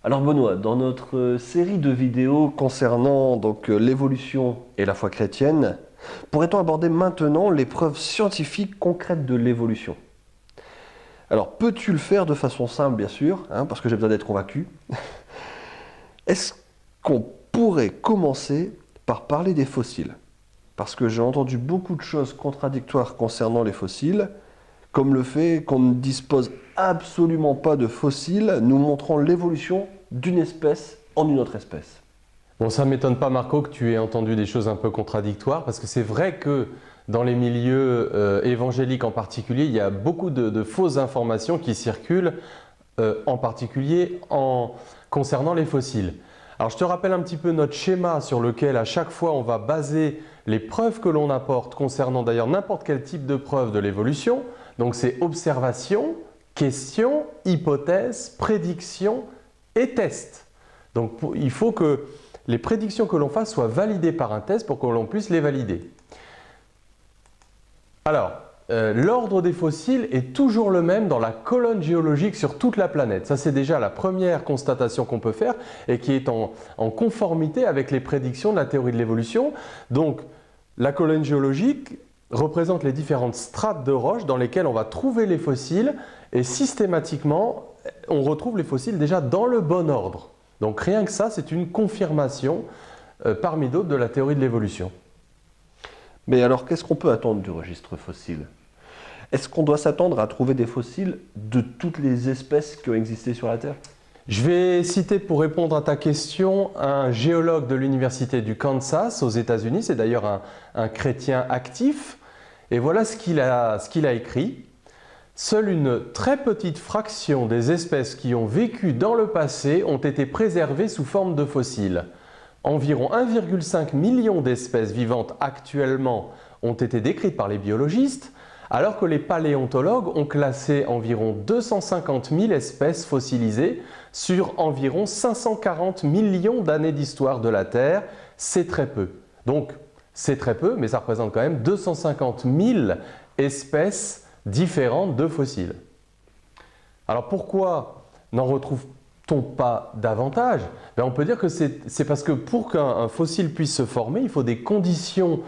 Alors Benoît, dans notre série de vidéos concernant l'évolution et la foi chrétienne, pourrait-on aborder maintenant les preuves scientifiques concrètes de l'évolution? Alors peux-tu le faire de façon simple bien sûr, parce que j'ai besoin d'être convaincu. Est-ce qu'on pourrait commencer par parler des fossiles? Parce que j'ai entendu beaucoup de choses contradictoires concernant les fossiles, comme le fait qu'on ne dispose absolument pas de fossiles nous montrant l'évolution d'une espèce en une autre espèce. Bon, ça ne m'étonne pas, Marco, que tu aies entendu des choses un peu contradictoires, parce que c'est vrai que dans les milieux évangéliques en particulier, il y a beaucoup de fausses informations qui circulent, en particulier concernant les fossiles. Alors je te rappelle un petit peu notre schéma sur lequel à chaque fois on va baser les preuves que l'on apporte concernant d'ailleurs n'importe quel type de preuve de l'évolution. Donc c'est observation, question, hypothèse, prédiction et test. Donc il faut que les prédictions que l'on fasse soient validées par un test pour que l'on puisse les valider. Alors, l'ordre des fossiles est toujours le même dans la colonne géologique sur toute la planète. Ça, c'est déjà la première constatation qu'on peut faire et qui est en conformité avec les prédictions de la théorie de l'évolution. Donc, la colonne géologique représente les différentes strates de roches dans lesquelles on va trouver les fossiles et systématiquement, on retrouve les fossiles déjà dans le bon ordre. Donc, rien que ça, c'est une confirmation parmi d'autres de la théorie de l'évolution. Mais alors, qu'est-ce qu'on peut attendre du registre fossile? Est-ce qu'on doit s'attendre à trouver des fossiles de toutes les espèces qui ont existé sur la Terre? Je vais citer pour répondre à ta question un géologue de l'université du Kansas aux États-Unis, c'est d'ailleurs un chrétien actif, et voilà ce qu'il a écrit. Seule une très petite fraction des espèces qui ont vécu dans le passé ont été préservées sous forme de fossiles. Environ 1,5 million d'espèces vivantes actuellement ont été décrites par les biologistes, alors que les paléontologues ont classé environ 250 000 espèces fossilisées sur environ 540 millions d'années d'histoire de la Terre. C'est très peu. Donc, c'est très peu, mais ça représente quand même 250 000 espèces différentes de fossiles. Alors pourquoi n'en retrouve-t-on pas davantage? On peut dire que c'est parce que pour qu'un fossile puisse se former, il faut des conditions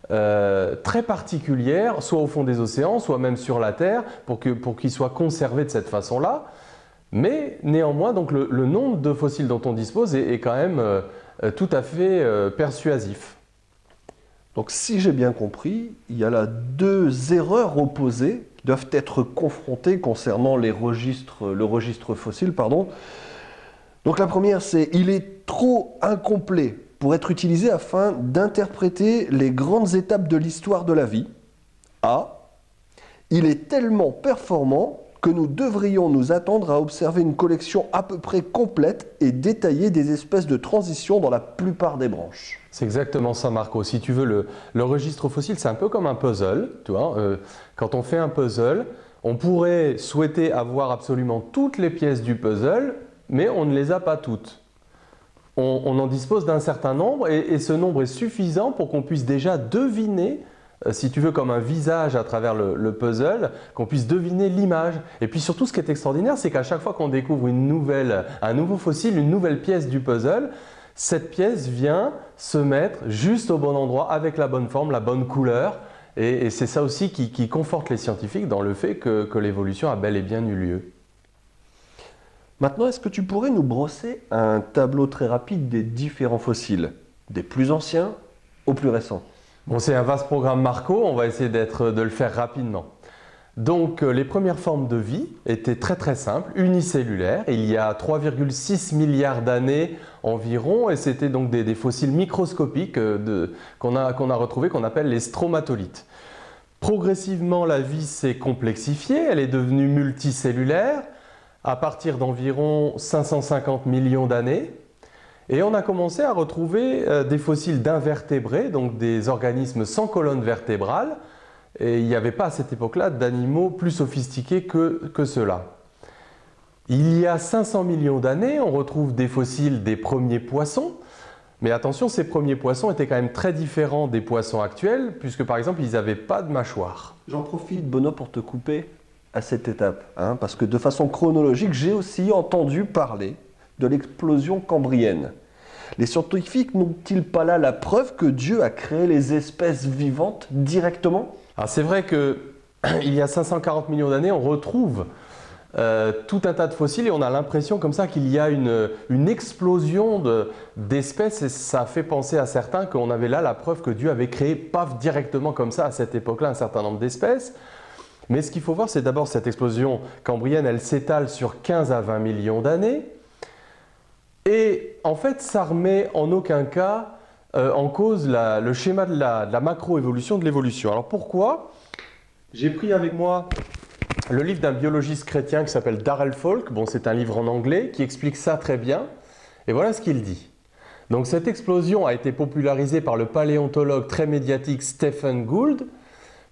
très particulières, soit au fond des océans, soit même sur la Terre, pour qu'il soit conservé de cette façon-là. Mais néanmoins, donc, le nombre de fossiles dont on dispose est quand même tout à fait persuasif. Donc si j'ai bien compris, il y a là deux erreurs opposées qui doivent être confrontées concernant le registre fossile. Donc la première, c'est il est trop incomplet pour être utilisé afin d'interpréter les grandes étapes de l'histoire de la vie. A. Il est tellement performant que nous devrions nous attendre à observer une collection à peu près complète et détaillée des espèces de transition dans la plupart des branches. C'est exactement ça, Marco. Si tu veux, le registre fossile, c'est un peu comme un puzzle. Tu vois, quand on fait un puzzle, on pourrait souhaiter avoir absolument toutes les pièces du puzzle, mais on ne les a pas toutes. On en dispose d'un certain nombre et ce nombre est suffisant pour qu'on puisse déjà deviner, si tu veux, comme un visage à travers le puzzle, qu'on puisse deviner l'image. Et puis surtout, ce qui est extraordinaire, c'est qu'à chaque fois qu'on découvre un nouveau fossile, une nouvelle pièce du puzzle, cette pièce vient se mettre juste au bon endroit, avec la bonne forme, la bonne couleur. Et c'est ça aussi qui conforte les scientifiques dans le fait que l'évolution a bel et bien eu lieu. Maintenant, est-ce que tu pourrais nous brosser un tableau très rapide des différents fossiles, des plus anciens aux plus récents? Bon, c'est un vaste programme, Marco, on va essayer de le faire rapidement. Donc, les premières formes de vie étaient très simples, unicellulaires, il y a 3,6 milliards d'années environ, et c'était donc des fossiles microscopiques qu'on a retrouvés, qu'on appelle les stromatolites. Progressivement, la vie s'est complexifiée, elle est devenue multicellulaire, à partir d'environ 550 millions d'années. Et on a commencé à retrouver des fossiles d'invertébrés, donc des organismes sans colonne vertébrale. Et il n'y avait pas à cette époque-là d'animaux plus sophistiqués que ceux-là. Il y a 500 millions d'années, on retrouve des fossiles des premiers poissons. Mais attention, ces premiers poissons étaient quand même très différents des poissons actuels, puisque par exemple, ils n'avaient pas de mâchoire. J'en profite, Benoît, pour te couper à cette étape, parce que de façon chronologique, j'ai aussi entendu parler de l'explosion cambrienne. Les scientifiques n'ont-ils pas là la preuve que Dieu a créé les espèces vivantes directement? Alors c'est vrai qu'il y a 540 millions d'années, on retrouve tout un tas de fossiles et on a l'impression comme ça qu'il y a une explosion d'espèces et ça fait penser à certains qu'on avait là la preuve que Dieu avait créé, paf, directement comme ça à cette époque-là un certain nombre d'espèces. Mais ce qu'il faut voir, c'est d'abord cette explosion cambrienne, elle s'étale sur 15 à 20 millions d'années. Et en fait, ça remet en aucun cas en cause le schéma de la macroévolution de l'évolution. Alors pourquoi? J'ai pris avec moi le livre d'un biologiste chrétien qui s'appelle Darrell Folk. Bon, c'est un livre en anglais qui explique ça très bien. Et voilà ce qu'il dit. Donc cette explosion a été popularisée par le paléontologue très médiatique Stephen Gould.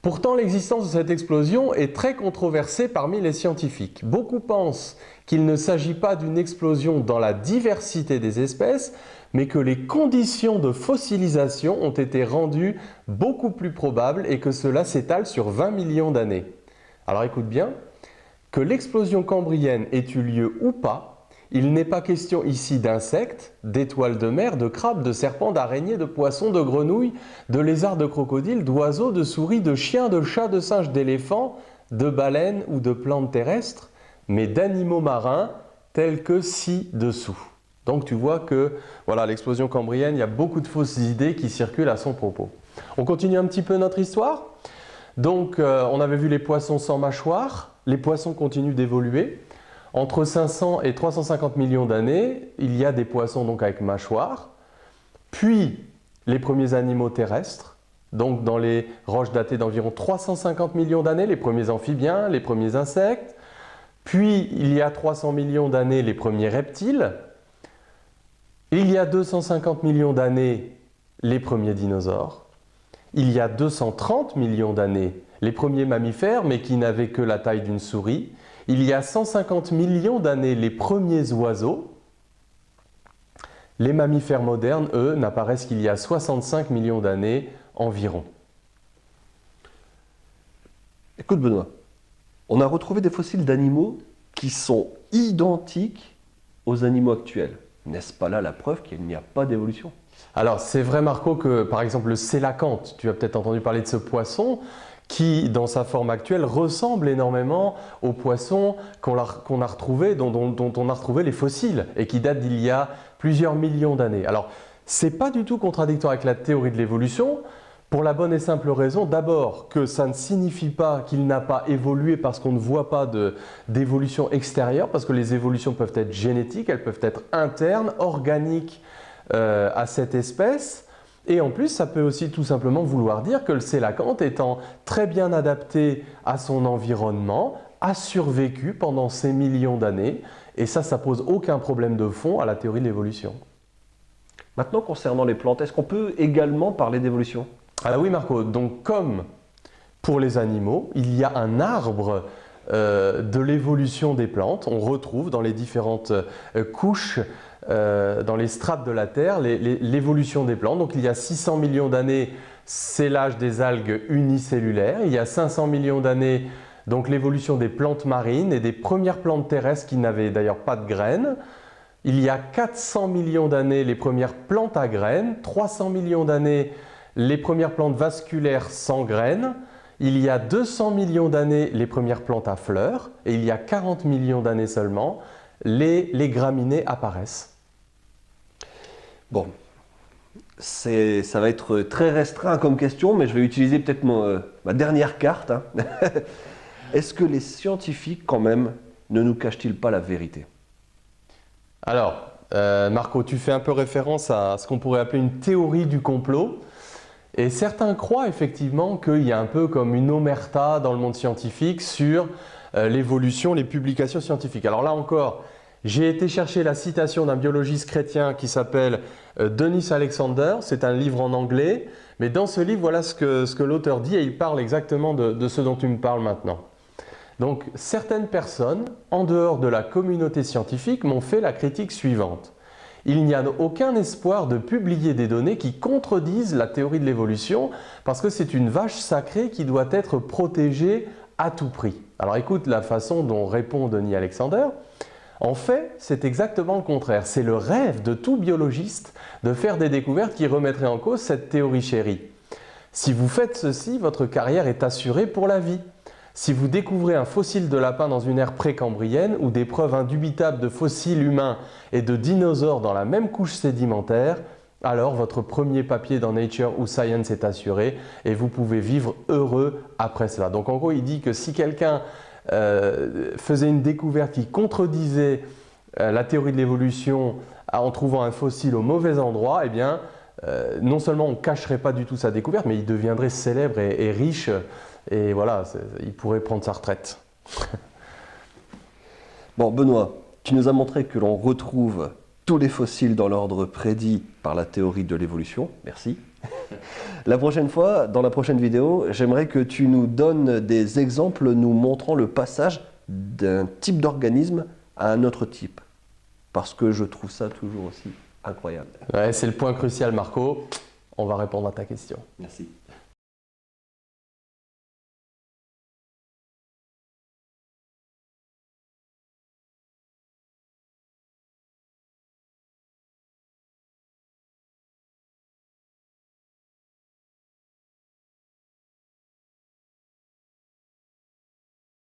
Pourtant, l'existence de cette explosion est très controversée parmi les scientifiques. Beaucoup pensent qu'il ne s'agit pas d'une explosion dans la diversité des espèces, mais que les conditions de fossilisation ont été rendues beaucoup plus probables et que cela s'étale sur 20 millions d'années. Alors écoute bien, que l'explosion cambrienne ait eu lieu ou pas, il n'est pas question ici d'insectes, d'étoiles de mer, de crabes, de serpents, d'araignées, de poissons, de grenouilles, de lézards, de crocodiles, d'oiseaux, de souris, de chiens, de chats, de singes, d'éléphants, de baleines ou de plantes terrestres, mais d'animaux marins tels que ci-dessous. Donc tu vois que voilà, l'explosion cambrienne, il y a beaucoup de fausses idées qui circulent à son propos. On continue un petit peu notre histoire. Donc on avait vu les poissons sans mâchoire, les poissons continuent d'évoluer. Entre 500 et 350 millions d'années, il y a des poissons donc avec mâchoire, puis les premiers animaux terrestres, donc dans les roches datées d'environ 350 millions d'années, les premiers amphibiens, les premiers insectes, puis il y a 300 millions d'années les premiers reptiles, il y a 250 millions d'années les premiers dinosaures, il y a 230 millions d'années les premiers mammifères mais qui n'avaient que la taille d'une souris, il y a 150 millions d'années les premiers oiseaux. Les mammifères modernes, eux, n'apparaissent qu'il y a 65 millions d'années environ. Écoute Benoît, on a retrouvé des fossiles d'animaux qui sont identiques aux animaux actuels. N'est-ce pas là la preuve qu'il n'y a pas d'évolution? Alors c'est vrai Marco que par exemple le sélacanthe, tu as peut-être entendu parler de ce poisson, qui, dans sa forme actuelle, ressemble énormément aux poissons qu'on a retrouvés, dont on a retrouvé les fossiles, et qui datent d'il y a plusieurs millions d'années. Alors, ce n'est pas du tout contradictoire avec la théorie de l'évolution, pour la bonne et simple raison, d'abord, que ça ne signifie pas qu'il n'a pas évolué parce qu'on ne voit pas d'évolution extérieure, parce que les évolutions peuvent être génétiques, elles peuvent être internes, organiques à cette espèce. Et en plus, ça peut aussi tout simplement vouloir dire que le sélacanthe, étant très bien adapté à son environnement, a survécu pendant ces millions d'années. Et ça pose aucun problème de fond à la théorie de l'évolution. Maintenant, concernant les plantes, est-ce qu'on peut également parler d'évolution? Ah oui Marco, donc comme pour les animaux, il y a un arbre de l'évolution des plantes. On retrouve dans les différentes couches dans les strates de la Terre, l'évolution des plantes. Donc il y a 600 millions d'années, c'est l'âge des algues unicellulaires. Il y a 500 millions d'années, donc l'évolution des plantes marines et des premières plantes terrestres qui n'avaient d'ailleurs pas de graines. Il y a 400 millions d'années, les premières plantes à graines. 300 millions d'années, les premières plantes vasculaires sans graines. Il y a 200 millions d'années, les premières plantes à fleurs. Et il y a 40 millions d'années seulement, les graminées apparaissent. Bon, ça va être très restreint comme question, mais je vais utiliser peut-être ma dernière carte. Hein. Est-ce que les scientifiques, quand même, ne nous cachent-ils pas la vérité? Alors, Marco, tu fais un peu référence à ce qu'on pourrait appeler une théorie du complot. Et certains croient effectivement qu'il y a un peu comme une omerta dans le monde scientifique sur l'évolution, les publications scientifiques. Alors là encore, j'ai été chercher la citation d'un biologiste chrétien qui s'appelle Dennis Alexander. C'est un livre en anglais, mais dans ce livre, voilà ce que l'auteur dit et il parle exactement de ce dont tu me parles maintenant. Donc, certaines personnes, en dehors de la communauté scientifique, m'ont fait la critique suivante. Il n'y a aucun espoir de publier des données qui contredisent la théorie de l'évolution parce que c'est une vache sacrée qui doit être protégée à tout prix. Alors écoute la façon dont répond Denis Alexander. En fait, c'est exactement le contraire. C'est le rêve de tout biologiste de faire des découvertes qui remettraient en cause cette théorie chérie. Si vous faites ceci, votre carrière est assurée pour la vie. Si vous découvrez un fossile de lapin dans une ère précambrienne ou des preuves indubitables de fossiles humains et de dinosaures dans la même couche sédimentaire, alors votre premier papier dans Nature ou Science est assuré et vous pouvez vivre heureux après cela. Donc en gros, il dit que si quelqu'un faisait une découverte qui contredisait la théorie de l'évolution en trouvant un fossile au mauvais endroit, eh bien, non seulement on ne cacherait pas du tout sa découverte, mais il deviendrait célèbre et riche, et voilà, il pourrait prendre sa retraite. Bon, Benoît, tu nous as montré que l'on retrouve tous les fossiles dans l'ordre prédit par la théorie de l'évolution. Merci. La prochaine fois, dans la prochaine vidéo, j'aimerais que tu nous donnes des exemples nous montrant le passage d'un type d'organisme à un autre type. Parce que je trouve ça toujours aussi incroyable. Ouais, c'est le point crucial, Marco. On va répondre à ta question. Merci.